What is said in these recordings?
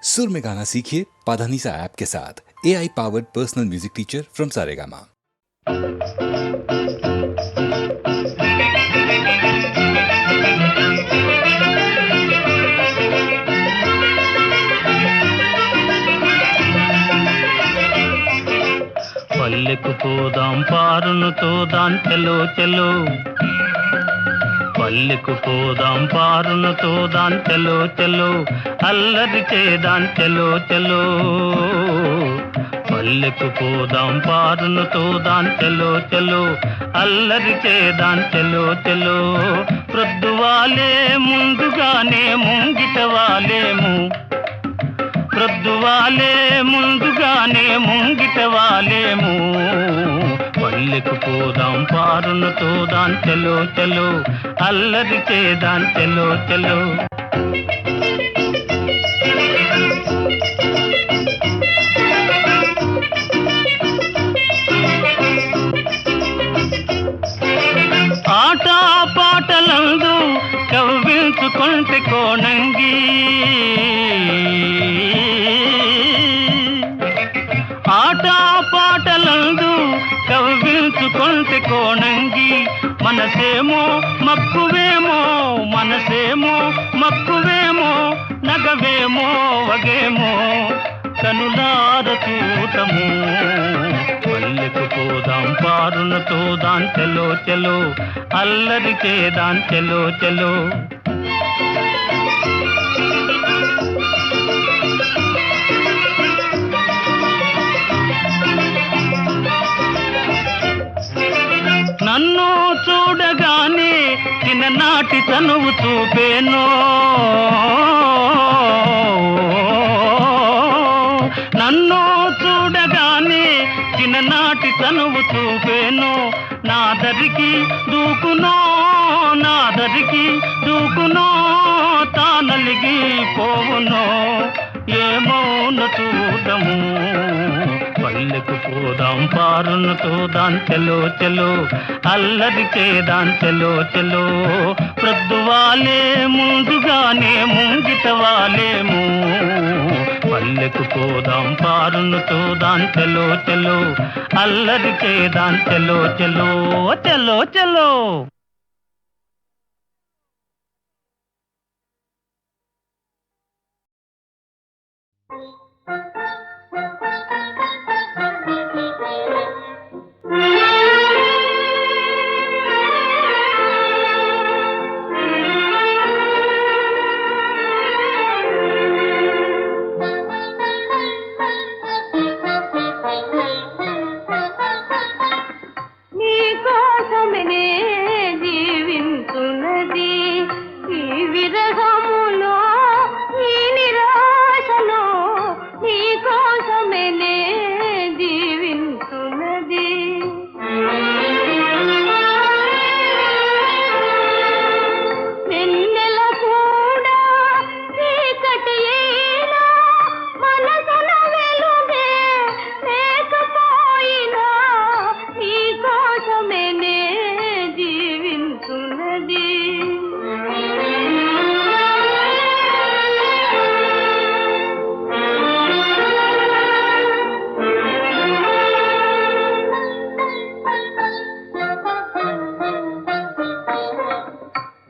सुर में गाना सीखिए पाधानीसा ऐप के साथ। AI powered personal music teacher from Saregama. పల్లెకు పోదాం పారును తోదాం చలో చలో, పల్లెకు పోదాం పారును తోదాం చలో చలో, అల్లరి చేదాం చలో చలో. పల్లెకు పోదాం పారును తోదాం చలో చలో, అల్లరి చేదాం చలో చలో. ప్రొద్దువాలే ముందుగానే ముంగిట వాలేము, ప్రొద్దువాలే ముందుగానే ముంగిట వాలేము. పల్లెకు పోదాం పారును తోదాం చలో చలో, అల్లరి చేదాం చలో చలో. ఆటా పాటలందు కవ్వించుకుంటే కోణంగి, ఆటా పాటలందు కవ్వించుకుంటే కోణంగి. మనసేమో మక్కువేమో, మనసేమో మక్కువేమో, నగవేమో వగేమో కనులార చూతము. పల్లెకు పోదాం పారును తోదాం చలో చలో, అల్లరి చేదాం చలో చలో. నన్ను చూడగానే చిన్ననాటి తనువు చూపేనో, నన్ను చూడగానే చిన్ననాటి తనువు చూపేనో. నాదరికి దూకునో, నాదరికి దూకునో, తానలిగి పోవునో ఏమౌన చూడము. పల్లెకు పోదాం పారును తోదాం చలో చలో, అల్లరి చేదాం చలో చలో. ప్రొద్దువాలే ముందుగానే ముంగిట వాలేము. పల్లెకు పోదాం పారును తోదాం చలో చలో, అల్లరి చేదాం చలో చలో చలో చలో.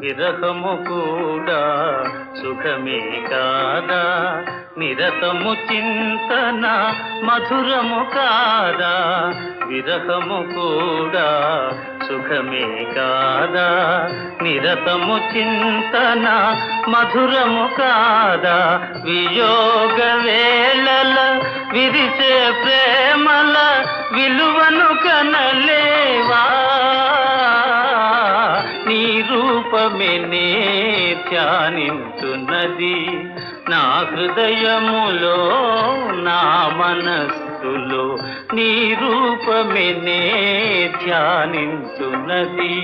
విరహము కూడా సుఖమే కాదా, నిరతము చింతన మధురము కాదా. విరహము కూడా సుఖమే కాదా, నిరతము చింతన మధురము కాదా. వియోగ వేళల విరిసే ప్రేమల విలువను కనలేవా. నీ రూపమే నే ధ్యానించున్నది, నా హృదయములో నా మనస్సులో. నీ రూపమే నే ధ్యానించున్నది.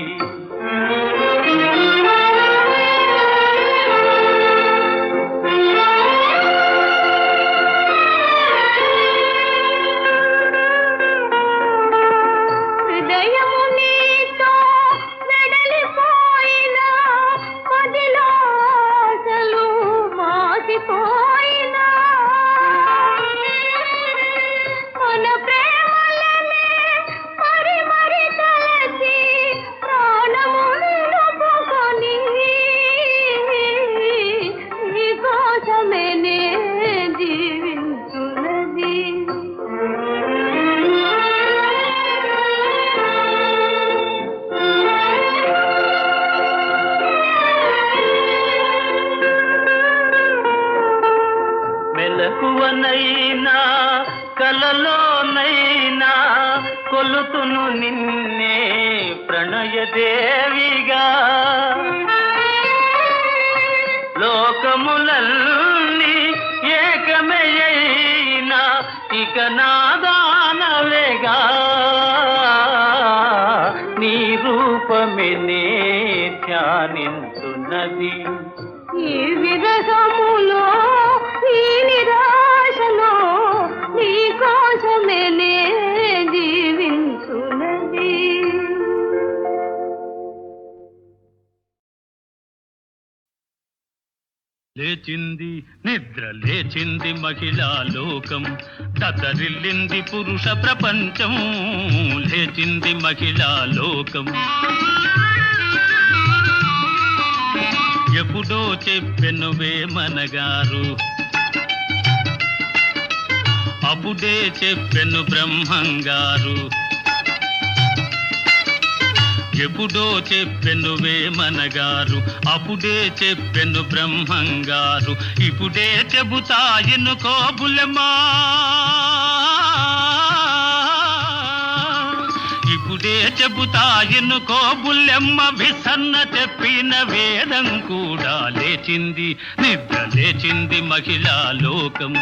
పోయినా మెలకువనైనా కలలోనైనా కొలుతును నిన్నే ప్రణయదేవిగా. లోకములన్నీ ఏకమయ్యినా ఇక నాదానవేగా. నీ రూపమే నే ధ్యానించున్నది. ఈ విరహములో ఈ నిరాశలో నీ కోసమే నే జీవించున్నది. లేచింది నిద్ర లేచింది మహిళా లోకం, దతరిల్లింది పురుష ప్రపంచం. లేచింది మహిళా లోకం. ఎప్పుడో చెప్పెను వేమనగారు, అప్పుడే చెప్పెను బ్రహ్మంగారు. ఎప్పుడో చెప్పెను వేమనగారు, అప్పుడే చెప్పెను బ్రహ్మంగారు. ఇప్పుడే చెబుతా ఎన్నుకో బుల్లెమ్మా, ఇప్పుడే చెబుతా ఎన్నుకో బుల్లెమ్మ. విసన్న చెప్పిన వేదం కూడా లేచింది నిద్ర లేచింది మహిళా లోకం.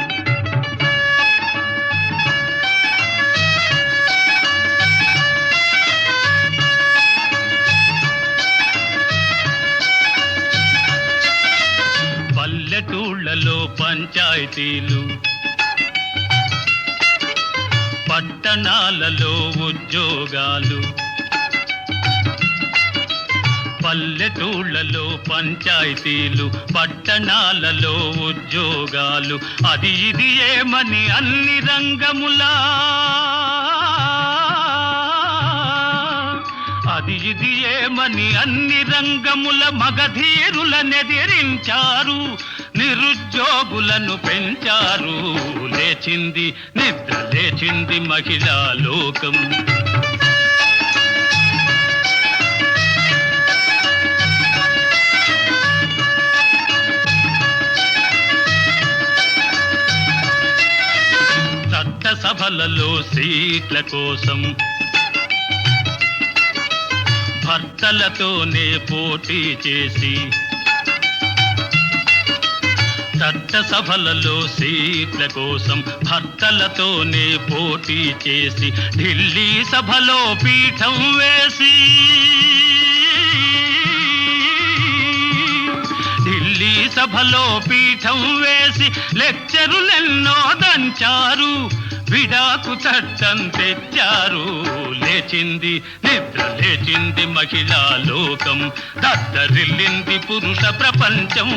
పల్లెటూళ్ళలో పంచాయతీలు, పట్టణాలలో ఉద్యోగాలు. పల్లెటూళ్ళలో పంచాయతీలు, పట్టణాలలో ఉద్యోగాలు. అది ఇది ఏమని అన్ని రంగములా, అది ఇది ఏమని అన్ని రంగముల మగధీరులనెదిరించారు, నిరుద్యోగులను పెంచారు. లేచింది నిద్ర లేచింది మహిళా లోకం. చట్టసభలలో సీట్ల కోసం భర్తలతోనే పోటీ చేసి, చట్టసభలలో సీట్ల కోసం భర్తలతోనే పోటీ చేసి, ఢిల్లీ సభలో పీఠం వేసి, ఢిల్లీ సభలో పీఠం వేసి లెక్చరులెన్నో దంచారు, విడాకు చట్టం తెచ్చారు. లేచింది నిద్ర లేచింది మహిళా లోకం, దద్దరిల్లింది పురుష ప్రపంచం.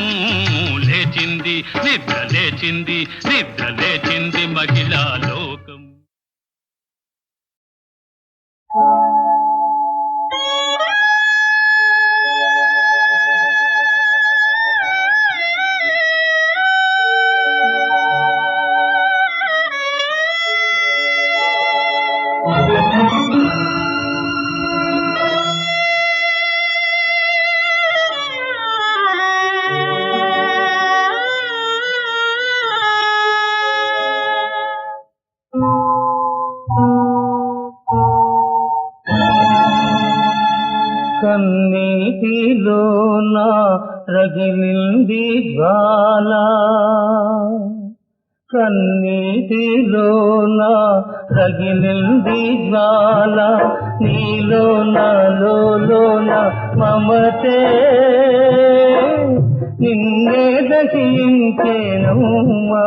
లేచింది నిద్ర లేచింది నిద్ర లేచింది మహిళా లోకం. కన్నీటిలోన రగిలింది జ్వాల, కన్నీటిలోన రగిలింది జ్వాల. నీలోన లోన మమతే నిన్నే దహించెనుమా.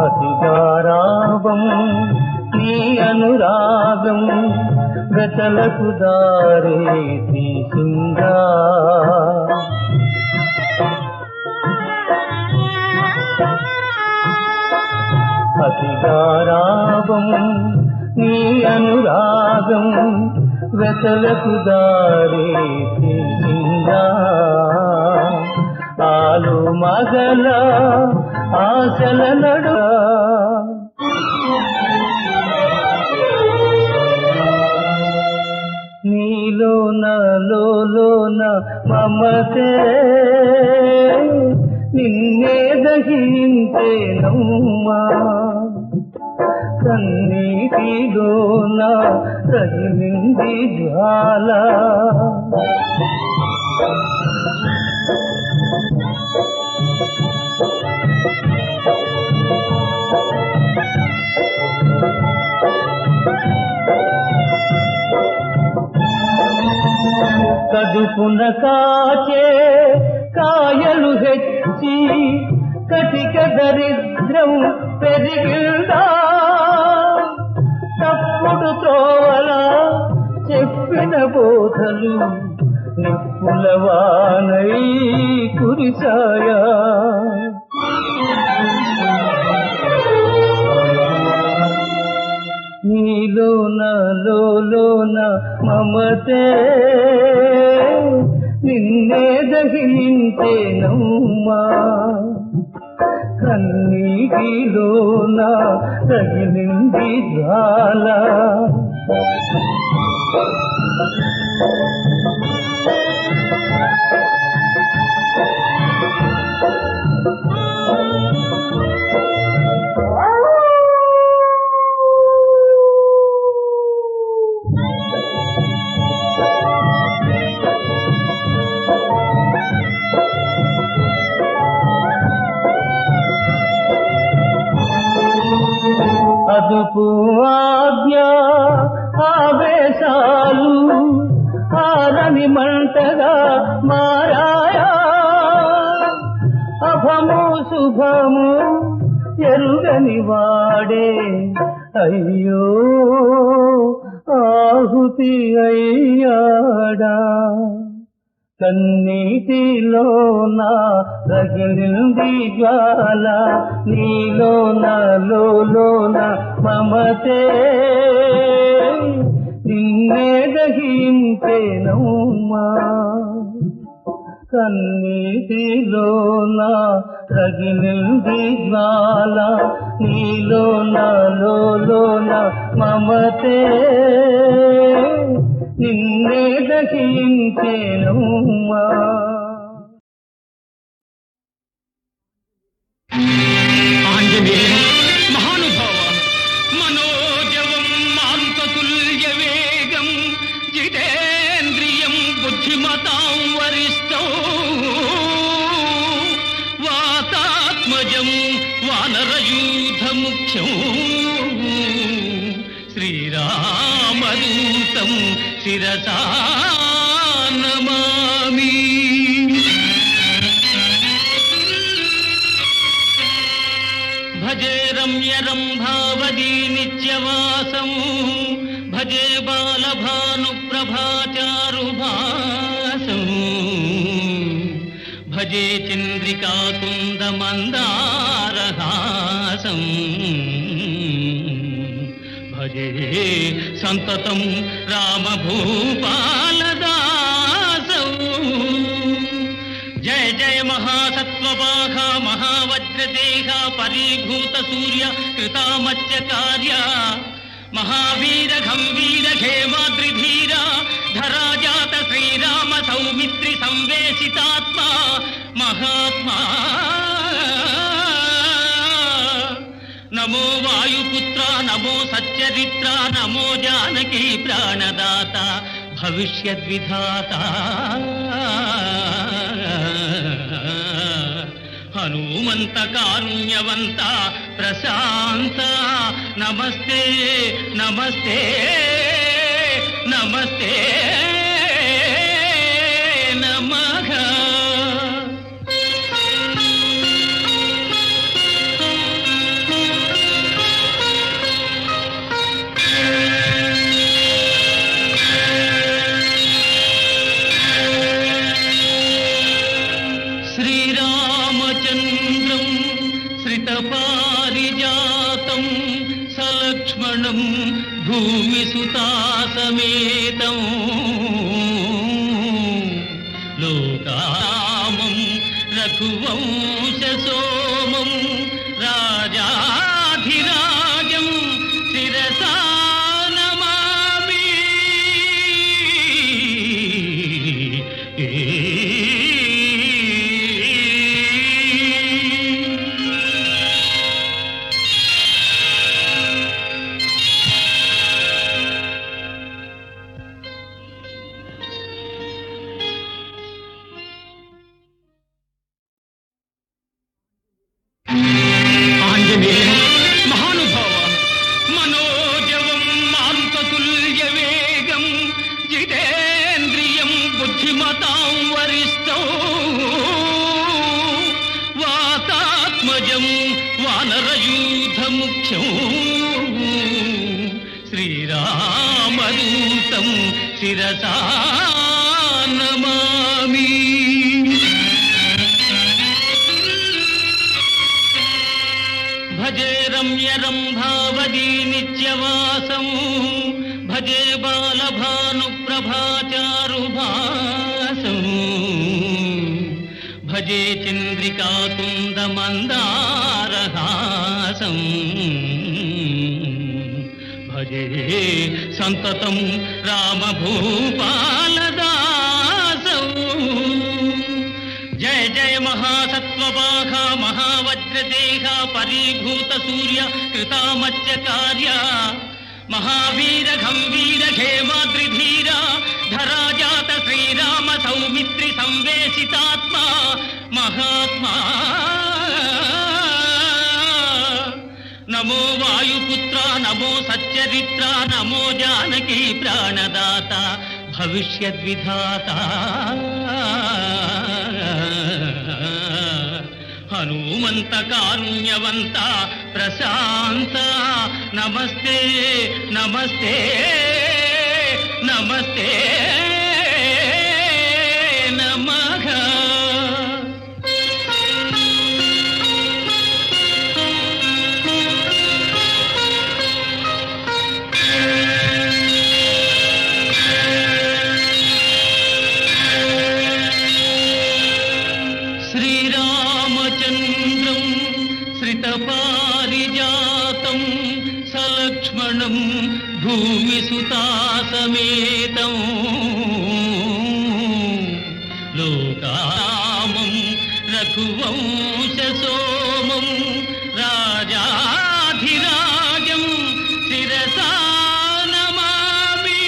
అతిగారావం నీ అనురాగం గతలకు దారే తీసిందా. అతిగారావం నీ అనురాగం వెతలకు దారే తీసిందా. ఆలు మగల ఆశల నడు నీలోన నాలోన మమతే నిన్నే దహించేనమ్మా కన్నీటిలోన రగిలింది జ్వాల కడుపున కాచే కాయలు హెచ్చి కటిక దరిద్రం పెరిగిందా తప్పుడు త్రోవలా చెప్పిన బోధలు నిప్పులవానై కురిసాయా నీలోన లోన మమతే నిన్నే దహించేనమ్మా కన్నీటిలోన తగిలింది జ్వాల అదుపు ఆజ్ఞ ఆవేశాలు ఆరని మంటగా మారాయా అభము శుభము ఎరుగని వాడే అయ్యో ఆహుతి అయ్యాడా కన్నీటిలోన రగిలింది జ్వాల నీలోన లోన మమతే నిన్నే దహించేనమ్మా కన్నీటిలోన రగిలింది జ్వాల నీలోన లోన మమతే నిన్నే దహించేనమ్మా ఆంజనేయ మహానుభావ మనోజవం మాంతతుల్య వేగం జితేంద్రియం బుద్ధిమతాం వరిష్టం వాతాత్మజం వానరయూథ ముఖ్యం శ్రీరామదూతం శిరసా నమామి భజే రమ్యరంభావదీ నిత్యవాసం భజే బాలభానుప్రభాచారుభాసం భజే చంద్రికాకుందమందారహాసం భజే సంతతం రామభూపాలదాసం జయ జయ మహాసత్వపాహ మహావజ్రదేహ పరీభూత సూర్య కృతామత్య కార్య మహావీర గంభీర ఖేమాద్రిధీర ధరాజాత శ్రీరామ సౌమిత్రి సంవేశితాత్మ మహాత్మా నమో వాయుపుత్ర నమో సచ్చరిత్ర నమో జానకీ ప్రాణదాత భవిష్యద్విధాత హనుమంత కారుణ్యవంత ప్రశాంత నమస్తే నమస్తే నమస్తే నమః శ్రీరామచంద్రం శ్రితపారిజాతం సలక్ష్మణం భూమిసుతాసమేతం లోకామం రఘువంశసోమం రాజాధిరాజం శిరసా నమామి విమతాం వరిష్టం వాతాత్మజం వానరయూథముఖ్యం శ్రీరామదూతం శిరసా నమామి. భజే రమ్యరంభావదీ నిత్యవాసం భజే బాలభానుప్రభాచారుభాసం భజే చంద్రికాతుందమందారహాసం భజే సంతతం రామభూపాలదాసం. జయ జయ మహాసత్వపాహ మహావజ్రదేహ పరీభూత సూర్య కృతామత్యకార్య మహావీర గంభీర హేమాద్రిధీర ధరాజాత శ్రీరామ సౌమిత్రి సంవేశితాత్మ మహాత్మా. నమో వాయుపుత్ర నమో సచ్చరిత్ర నమో జానకీ ప్రాణదాత భవిష్యద్విధాత హనుమంత కారుణ్యవంత ప్రశాంత నమస్తే నమస్తే నమస్తే నమః. శ్రీరామచంద్రం శ్రితపారిజాతం సలక్ష్మణం భూమిసుతాసమేతం లోకామం రఘువంశసోమం రాజాధిరాజం శిరసా నమామి.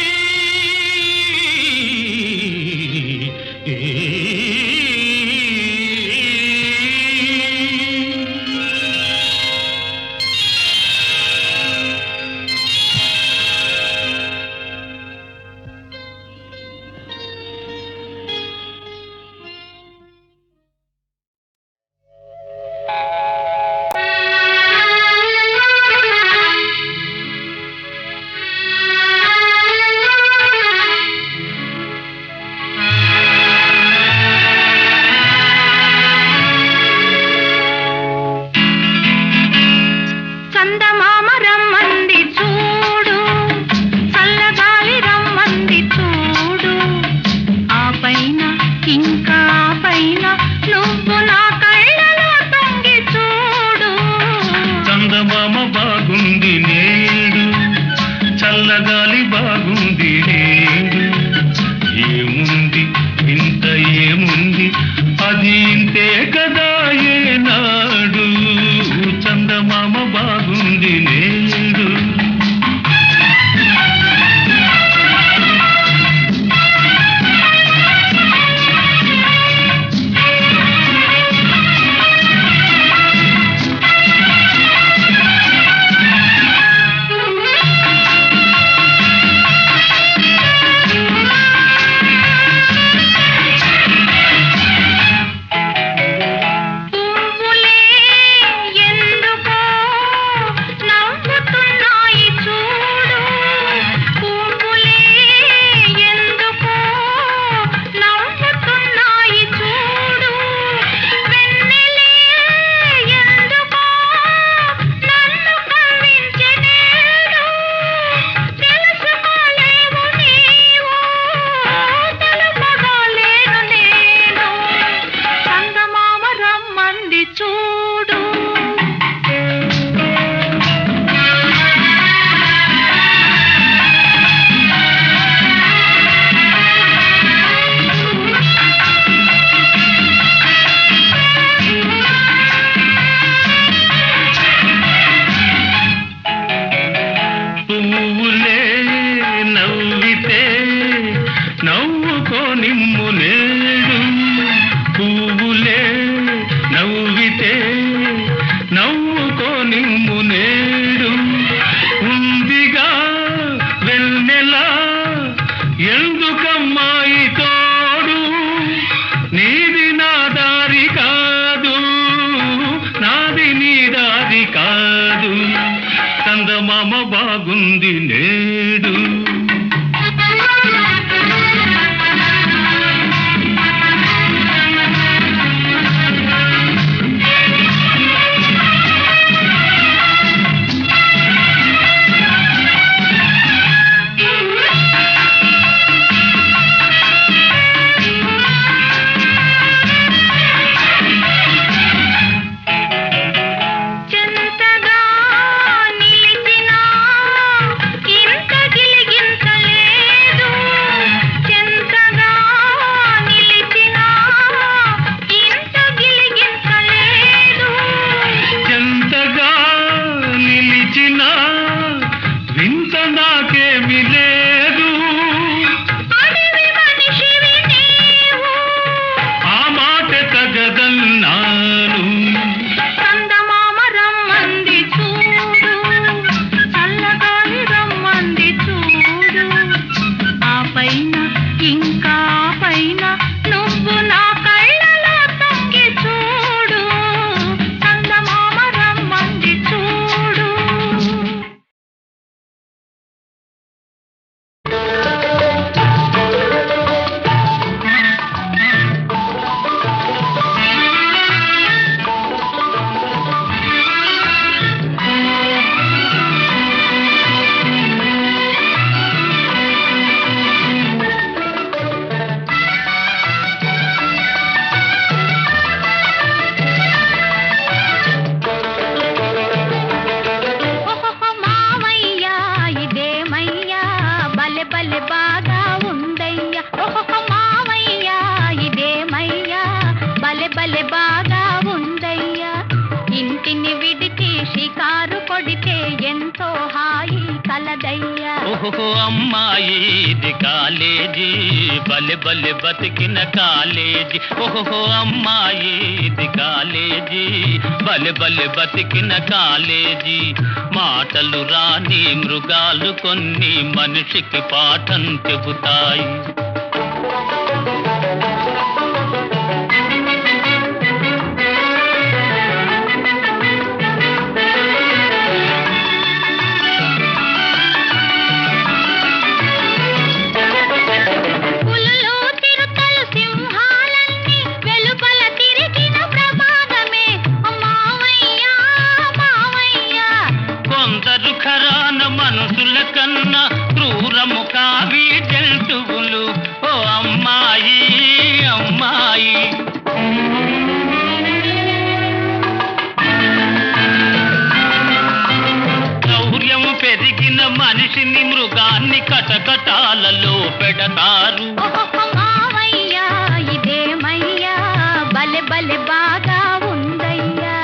చందమామ రమ్మంది చూడు చల్లగాలి రమ్మంది చూడు ఆ పైన ఇంకా పైన నువ్వు నా కళ్ళలో తొంగి చూడు. చందమామ బాగుంది నేడు చల్లగాలి బాగుంది నేడు ఏముంది ఇంత ఏముంది అది ఇంతే కదా ఏనాడు చందమామ బాగుంది నేడు. పువ్వులే ఎందుకో నవ్వు పైన నువ్వు నా కళ్ళలో తొంగి చూడు చందమామ రమ్మంది చూడు. ఓహో అమ్మాయి ఇది కాలేజీ బలె బలె బతికిన కాలేజీ. ఓహో అమ్మాయి ఇది కాలేజీ బలె బలె బతికిన కాలేజీ. మాటలు రాని మృగాలు కొన్ని మనిషికి పాఠం చెబుతాయి. మనుషుల కన్నా క్రూరము కావి జంతువులు. ఓ అమ్మాయి అమ్మాయి శౌర్యం పెరిగిన మనిషిని మృగాన్ని కటకటాలలో పెడతారు. ఇదేమయ్యా బలె బలె బాగా ఉందయ్యా.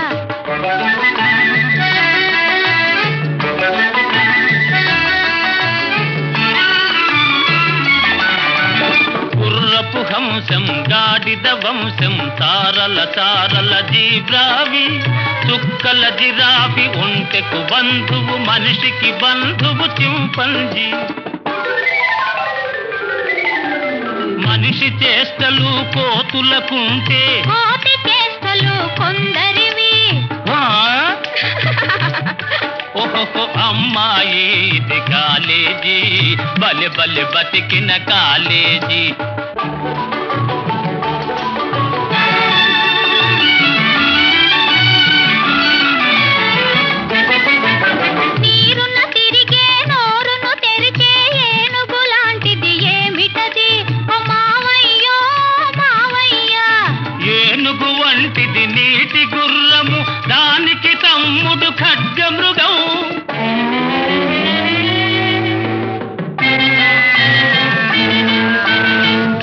హంసం గాడిద వంశం తారల తారల జీబ్రావి చుక్కల జిరాఫీ ఒంటెకు బంధువు మనిషికి బంధువు చింపంజీ. మనిషి చేష్టలు కోతులకుంటే కోతి చేష్టలు కొందరివి. ఓహో అమ్మాయి ఇది కాలేజీ బలె బలె బతికిన కాలేజీ. నీరున తిరిగే నోరును తెరిచే ఏనుగు లాంటిది ఏమిటది? మావయ్యో మావయ్యా. ఏనుగు వంటిది నీటి గుర్రము దానికి తమ్ముడు ఖడ్గమృగం.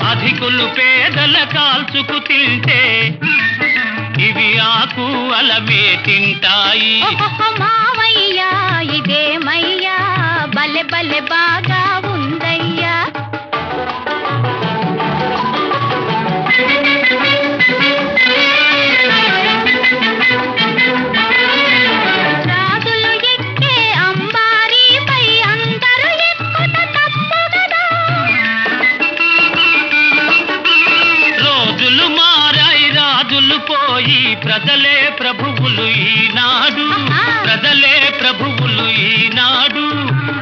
అధికులు పేదల కాల్చుకు తింటే ఇవి ఆకు అలమే తింటాయి. మావయ్యా ఇదేమయ్యా బలె బలె బాగా ఉందయ్యా. రాజులు ఎక్కే అంబారీపై అందరూ ఎక్కుట తప్పు కదా. రోజులు మారాయి రాజులు పోయి ప్రజలే ప్రభువులు ఈనాడు. ప్రజలే ప్రభువులు ఈనాడు.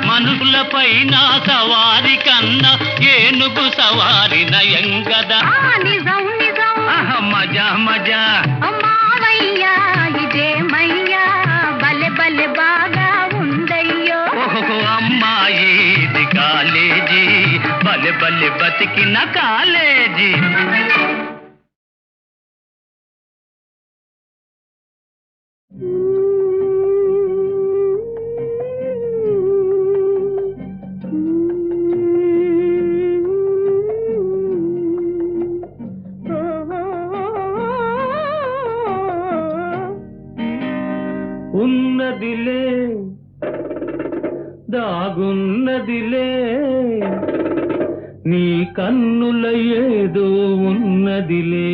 మనుషుల పైన సవారి కన్నా ఏనుగు సవారి నయం గదా. నిజం నిజం మజా మజా. మావయ్యా ఇదేమయ్యా బలె బలె బాగా ఉందయ్యో. ఓహో అమ్మాయి ఇది కాలేజీ బలె బలె బతికిన కాలేజీ. ఉన్నదిలే దాగున్నదిలే నీ కన్నుల ఏదో ఉన్నదిలే.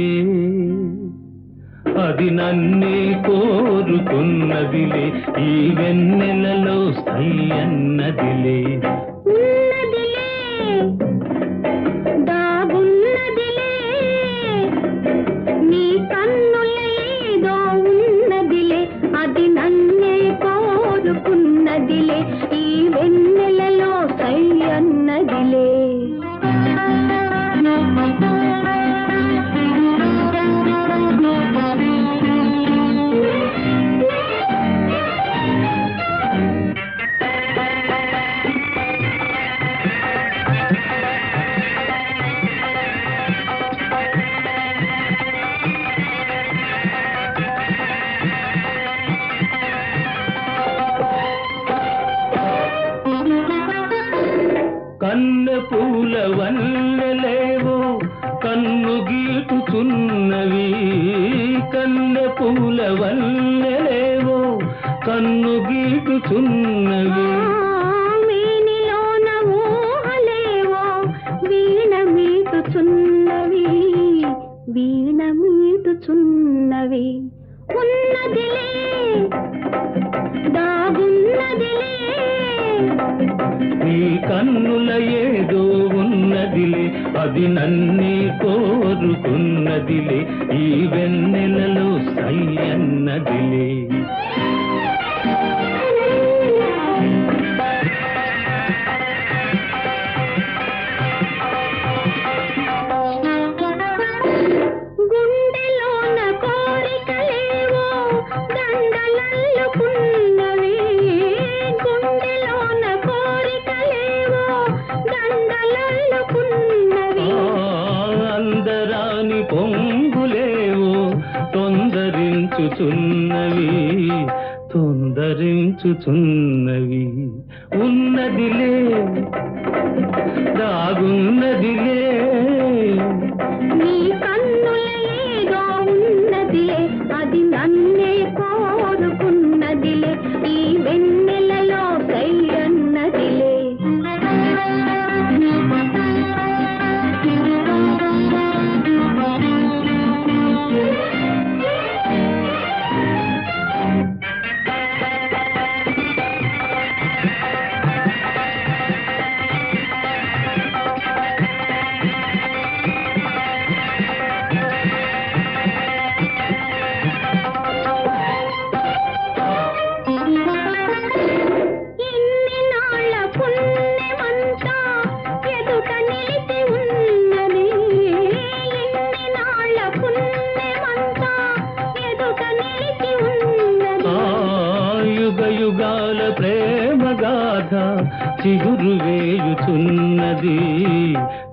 అది నన్నే కోరుతున్నదిలే ఈ వెన్నెలలో స్థై అన్నదిలే. ఉన్నదిలే దాగున్నదిలే వన్నెలేవో కన్ను గీటుచున్నవి, కన్నె పూల వన్నెలేవో కన్ను గీటుచున్నవి. మేనిలోన ఊహలేవో వీణ మీటుచున్నవి, వీణ మీటుచున్నవి. ఉన్నదిలే దాగున్నదిలే నీ కన్నుల ఏదో ఉన్నదిలే, అది నన్నే కోరుకున్నదిలే, ఈ వెన్నెలలో సై అన్నదిలే. గుండెలోన కోరికలేవో దండలల్లుకున్నవి, గుండెలోన కోరికలేవో దండలల్లుకున్నవి. అందరాని పొంగులేవో తొందరించుచున్నవి, తొందరించుచున్నవి. ఉన్నదిలే దాగున్నదిలే నీ కన్నుల ఏదో ఉన్నదిలే, అది నన్నే కోరుకున్నదిలే, ఈ వెన్నెలలో సై అన్నదిలే. ఇన్ని నాళ్ళ పుణ్యమంతా ఎదుట నిలిచి ఉన్నది, ఇన్ని నాళ్ళ పుణ్యమంతా ఎదుట నిలిచి ఉన్నది. యుగ యుగాల ప్రేమ గాథ చిగురు వేయుచున్నది,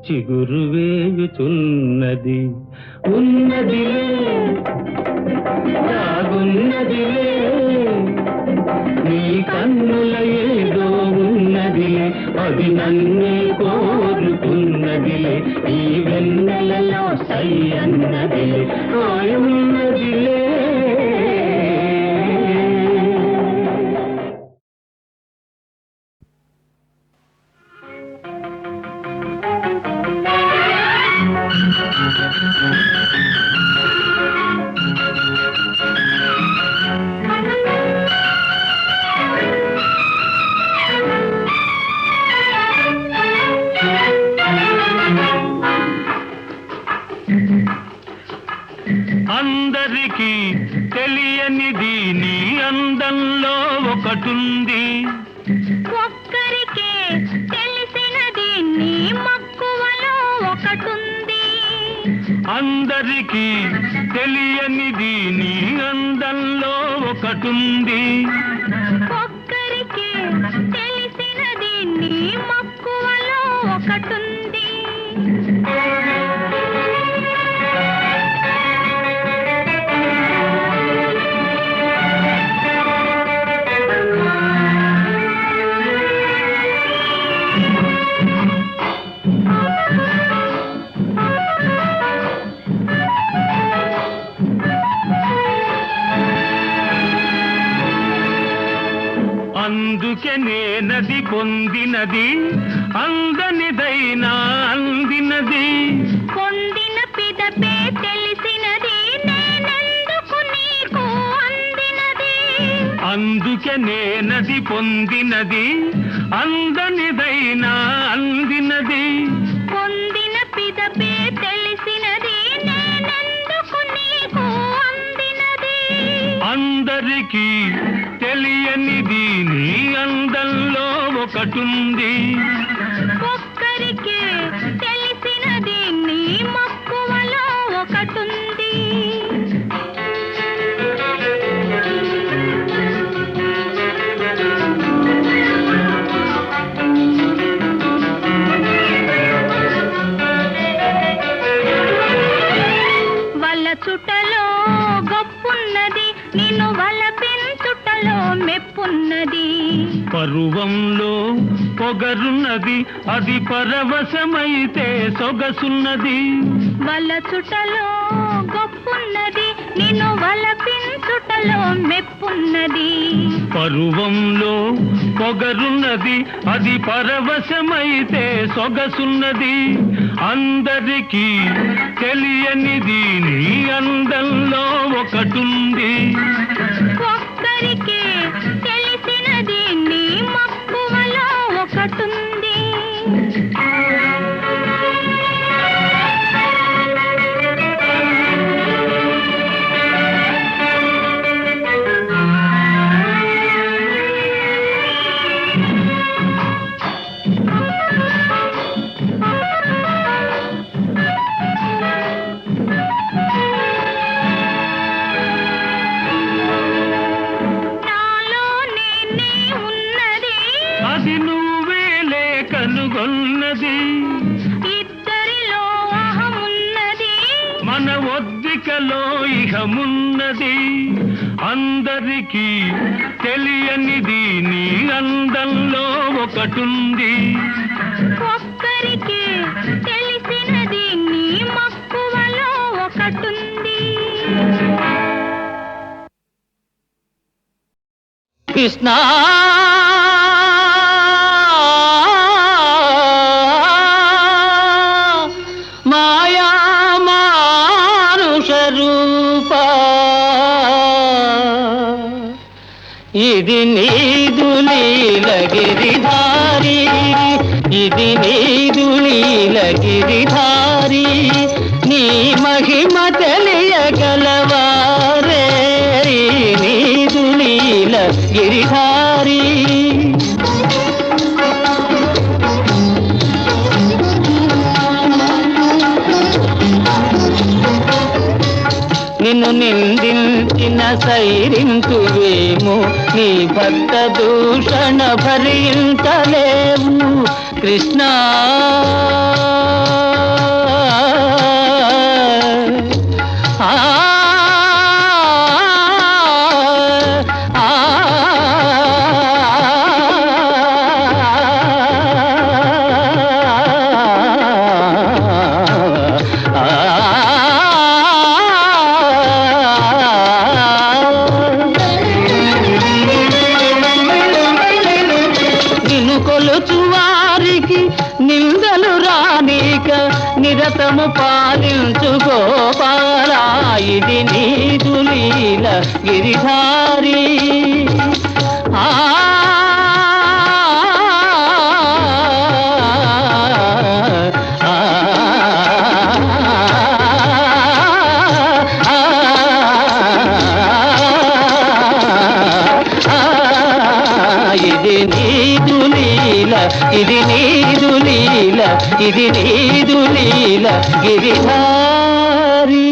చిగురు వేయుచున్నది. ఉన్నదిలే దాగున్నదిలే నీ కన్నుల ఏదో ఉన్నదిలే, అది నన్నే కోరుకున్నదిలే, ఈ వెన్నెలలో సై అన్నదిలే, ఉన్నదిలే. అందరికీ తెలియనిది నీ అందంలో ఒకటుంది, ఒక్కరికే తెలిసినది నీ మక్కువలో ఒకటుంది. అందరికీ తెలియనిది నీ అందంలో ఒకటుంది, ఒక్కరికే తెలిసినది నీ మక్కువలో ఒకటుంది. అందుకే నేనది పొందినది, అందనిదైనా అందినది. పొందిన పిదపే తెలిసినది, నేనెందుకు నీకు అందినది. అందుకే నేనది పొందినది, అందనిదైనా అందినది. పొందిన పిదపే తెలిసినది, నేనెందుకు నీకు అందినది. అందరికీ తెలియనిది నీ అందంలో ఒకటుంది, ఒక్కరికే తెలిసినది నీ మక్కువలో ఒకటుంది. వల చుట్టలో గొప్పున్నది, నిన్ను వల పెంచుటలో మెప్పున్నది. పరువంలో పొగరున్నది, అది పరవశమైతే సొగసున్నది. వలచుటలో గొప్పున్నది, నిన్ను వలపించుటలో మెప్పున్నది. పరువంలో పొగరున్నది, అది పరవశమైతే సొగసున్నది. అందరికీ తెలియనిది నీ అందంలో ఒకటుంది. ఒక్కరికే తెలిసినది నీ మక్కువలో ఒకటుంది. అది నువ్వేలే కనుగొన్నది. ఇద్దరిలో అహమున్నది, మన ఒద్దికలో ఇహమున్నది. అందరికీ తెలియనిది నీ అందంలో ఒకటుంది. ఒక్కరికి తెలిసినది నీ మక్కువలో ఒకటుంది. కృష్ణ మాయా మానుష రూప, ఇది నీదు లీలగిరిధారి, ఇది నీదు లీలగిరిధారి. నీ మహిమ తెలియగలవారే నీదు లీలగిరిధారి. నిన్ను నిందించిన సైరింతువేమో, నీ భక్త దూషణ భరించలేవు కృష్ణ. కొలుచువారికి నిందలు రానిక నిరతము పాలించు గోపాల, ఇది నీదు లీల గిరిధారి. ఇది నీదు లీల, ఇది నీదు లీల, ఇది నీదు లీల గిరిధారి.